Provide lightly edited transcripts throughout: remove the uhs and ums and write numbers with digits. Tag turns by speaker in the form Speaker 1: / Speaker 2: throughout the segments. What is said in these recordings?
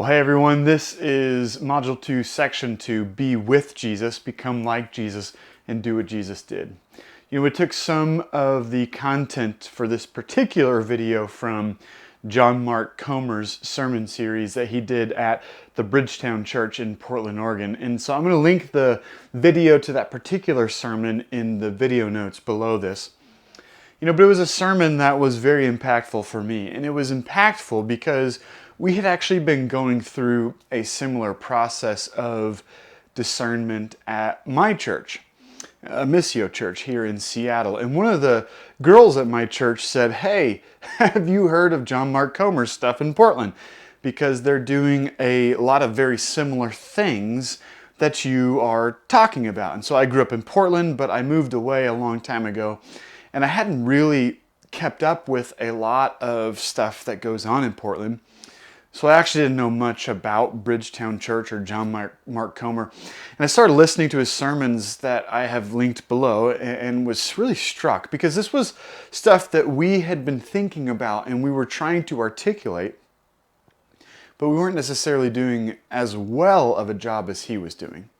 Speaker 1: Well, hey everyone, this is Module 2, Section 2, Be with Jesus, Become like Jesus, and Do what Jesus did. We took some of the content for this particular video from John Mark Comer's sermon series that he did at the Bridgetown Church in Portland, Oregon. And so I'm going to link the video to that particular sermon in the video notes below this. But it was a sermon that was very impactful for me. And it was impactful because we had actually been going through a similar process of discernment at my church, a Missio church here in Seattle. And one of the girls at my church said, "Hey, have you heard of John Mark Comer's stuff in Portland? Because they're doing a lot of very similar things that you are talking about." And so I grew up in Portland, but I moved away a long time ago. And I hadn't really kept up with a lot of stuff that goes on in Portland. So I actually didn't know much about Bridgetown Church or John Mark Comer. And I started listening to his sermons that I have linked below and was really struck because this was stuff that we had been thinking about and we were trying to articulate, but we weren't necessarily doing as well of a job as he was doing.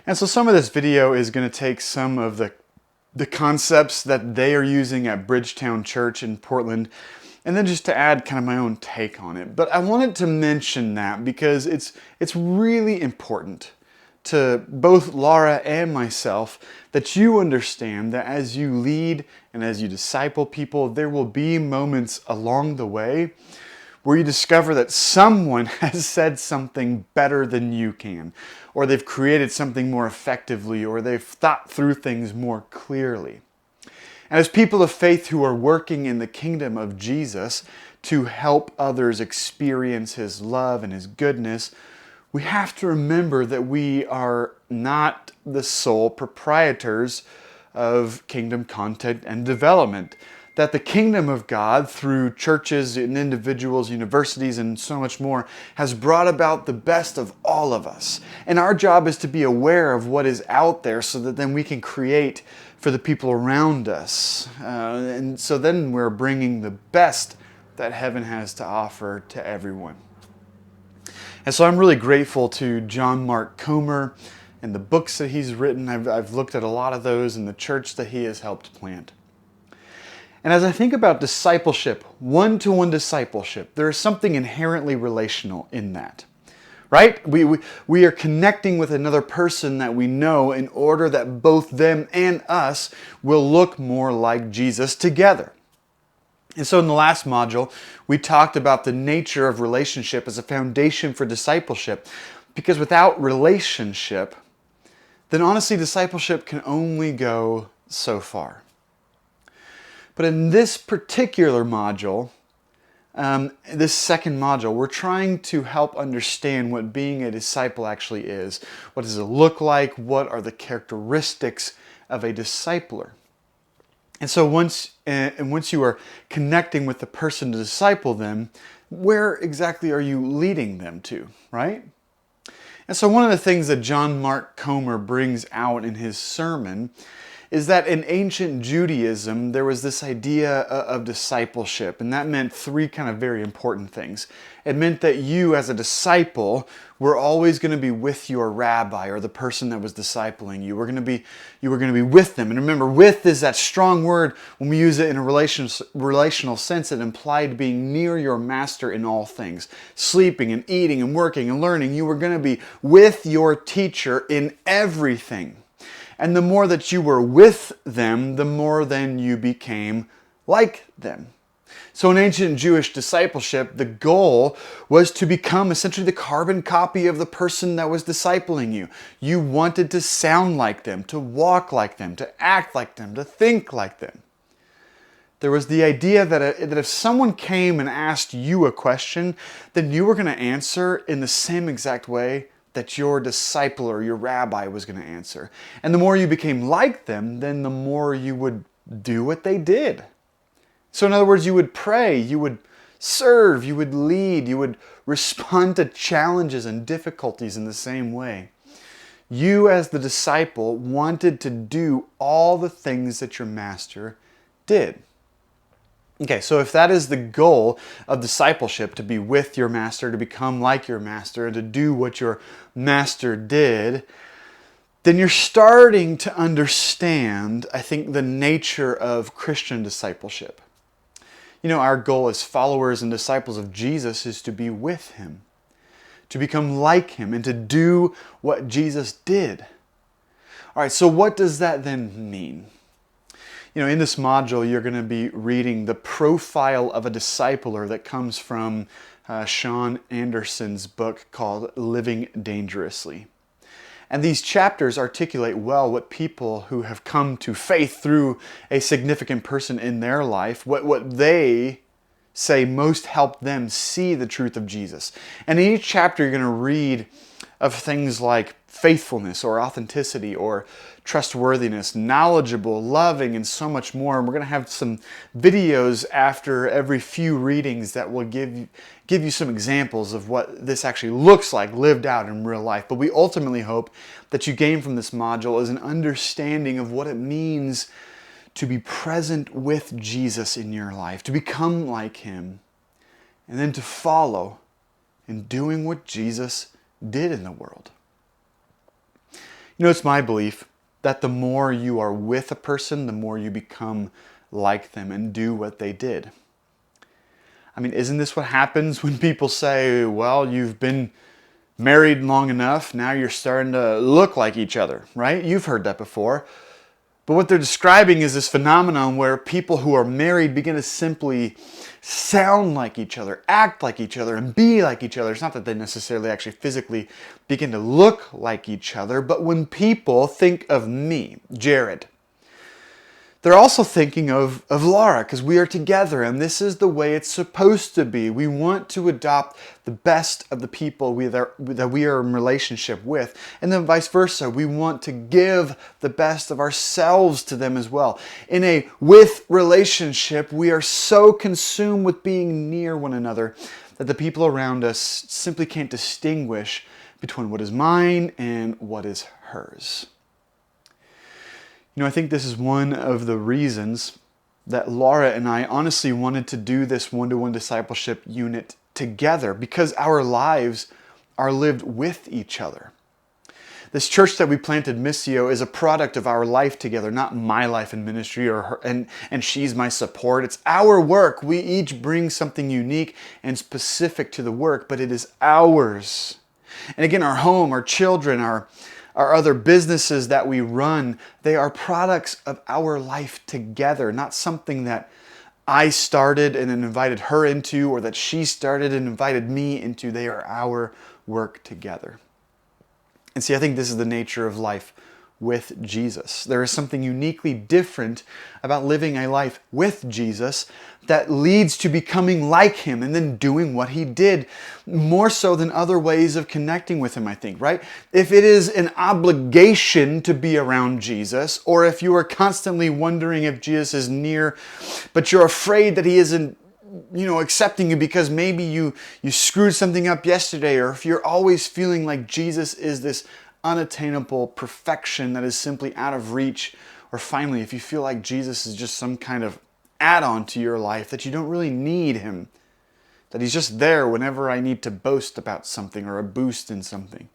Speaker 1: And so some of this video is going to take some of the concepts that they are using at Bridgetown Church in Portland, and then just to add kind of my own take on it. But I wanted to mention that because it's really important to both Laura and myself that you understand that as you lead and as you disciple people, there will be moments along the way where you discover that someone has said something better than you can, or they've created something more effectively, or they've thought through things more clearly. And as people of faith who are working in the kingdom of Jesus to help others experience His love and His goodness, we have to remember that we are not the sole proprietors of kingdom content and development. That the kingdom of God, through churches and individuals, universities, and so much more, has brought about the best of all of us. And our job is to be aware of what is out there so that then we can create for the people around us. And so then we're bringing the best that heaven has to offer to everyone. And so I'm really grateful to John Mark Comer and the books that he's written. I've looked at a lot of those in the church that he has helped plant. And as I think about discipleship, one-to-one discipleship, there is something inherently relational in that, right? We are connecting with another person that we know in order that both them and us will look more like Jesus together. And so in the last module, we talked about the nature of relationship as a foundation for discipleship, because without relationship, then honestly, discipleship can only go so far. But in this particular module, this second module, we're trying to help understand what being a disciple actually is. What does it look like? What are the characteristics of a discipler? And so once you are connecting with the person to disciple them, where exactly are you leading them to, right? And so one of the things that John Mark Comer brings out in his sermon is that in ancient Judaism, there was this idea of discipleship, and that meant three kind of very important things. It meant that you, as a disciple, were always going to be with your rabbi or the person that was discipling you. You were going to be with them. And remember, with is that strong word. When we use it in a relational sense, it implied being near your master in all things. Sleeping and eating and working and learning. You were going to be with your teacher in everything. And the more that you were with them, the more then you became like them. So in ancient Jewish discipleship, the goal was to become essentially the carbon copy of the person that was discipling you. You wanted to sound like them, to walk like them, to act like them, to think like them. There was the idea that if someone came and asked you a question, then you were going to answer in the same exact way that your disciple or your rabbi was going to answer. And the more you became like them, then the more you would do what they did. So in other words, you would pray, you would serve, you would lead, you would respond to challenges and difficulties in the same way. You as the disciple wanted to do all the things that your master did. Okay, so if that is the goal of discipleship, to be with your master, to become like your master, and to do what your master did, then you're starting to understand, I think, the nature of Christian discipleship. You know, our goal as followers and disciples of Jesus is to be with him, to become like him, and to do what Jesus did. All right, so what does that then mean? You know, in this module, you're going to be reading the profile of a discipler that comes from Sean Anderson's book called Living Dangerously. And these chapters articulate well what people who have come to faith through a significant person in their life, what they say most helped them see the truth of Jesus. And in each chapter, you're going to read of things like faithfulness or authenticity or trustworthiness, knowledgeable, loving, and so much more. And we're going to have some videos after every few readings that will give you some examples of what this actually looks like lived out in real life. But we ultimately hope that you gain from this module is an understanding of what it means to be present with Jesus in your life, to become like him, and then to follow in doing what Jesus did in the world. You know, it's my belief that the more you are with a person, the more you become like them and do what they did. I mean, isn't this what happens when people say, well, you've been married long enough, now you're starting to look like each other, right? You've heard that before. But what they're describing is this phenomenon where people who are married begin to simply sound like each other, act like each other, and be like each other. It's not that they necessarily actually physically begin to look like each other, but when people think of me, Jared, they're also thinking of Laura, because we are together, and this is the way it's supposed to be. We want to adopt the best of the people that we are in relationship with, and then vice versa. We want to give the best of ourselves to them as well. In a with relationship, we are so consumed with being near one another that the people around us simply can't distinguish between what is mine and what is hers. You know, I think this is one of the reasons that Laura and I honestly wanted to do this one-to-one discipleship unit together, because our lives are lived with each other. This church that we planted, Missio, is a product of our life together, not my life in ministry or her, and she's my support. It's our work. We each bring something unique and specific to the work, but it is ours. And again, our home, our children, our other businesses that we run, they are products of our life together, not something that I started and then invited her into, or that she started and invited me into. They are our work together. And see, I think this is the nature of life with Jesus. There is something uniquely different about living a life with Jesus that leads to becoming like him and then doing what he did, more so than other ways of connecting with him, I think, right? If it is an obligation to be around Jesus, or if you are constantly wondering if Jesus is near, but you're afraid that he isn't, accepting you because maybe you screwed something up yesterday, or if you're always feeling like Jesus is this unattainable perfection that is simply out of reach, or finally, if you feel like Jesus is just some kind of add-on to your life, that you don't really need him, that he's just there whenever I need to boast about something or a boost in something,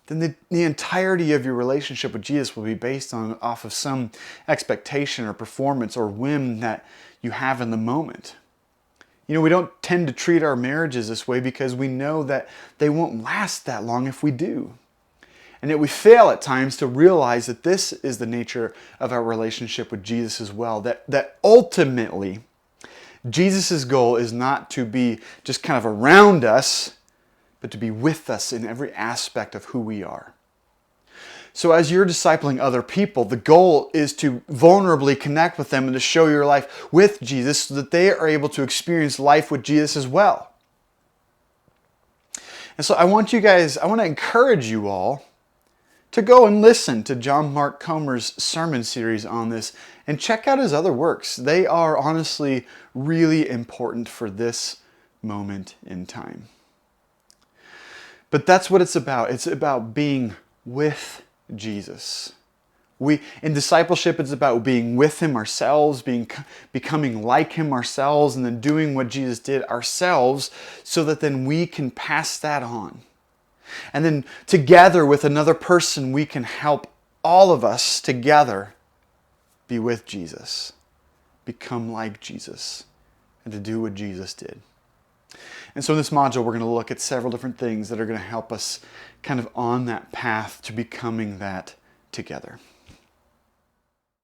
Speaker 1: then the entirety of your relationship with Jesus will be based off of some expectation or performance or whim that you have in the moment. You know, we don't tend to treat our marriages this way because we know that they won't last that long if we do. And yet we fail at times to realize that this is the nature of our relationship with Jesus as well. That ultimately, Jesus' goal is not to be just kind of around us, but to be with us in every aspect of who we are. So as you're discipling other people, the goal is to vulnerably connect with them and to show your life with Jesus so that they are able to experience life with Jesus as well. And so I want to encourage you all to go and listen to John Mark Comer's sermon series on this and check out his other works. They are honestly really important for this moment in time. But that's what it's about. It's about being with Jesus, In discipleship, it's about being with Him ourselves, becoming like Him ourselves, and then doing what Jesus did ourselves so that then we can pass that on. And then together with another person, we can help all of us together be with Jesus, become like Jesus, and to do what Jesus did. And so in this module, we're going to look at several different things that are going to help us kind of on that path to becoming that together.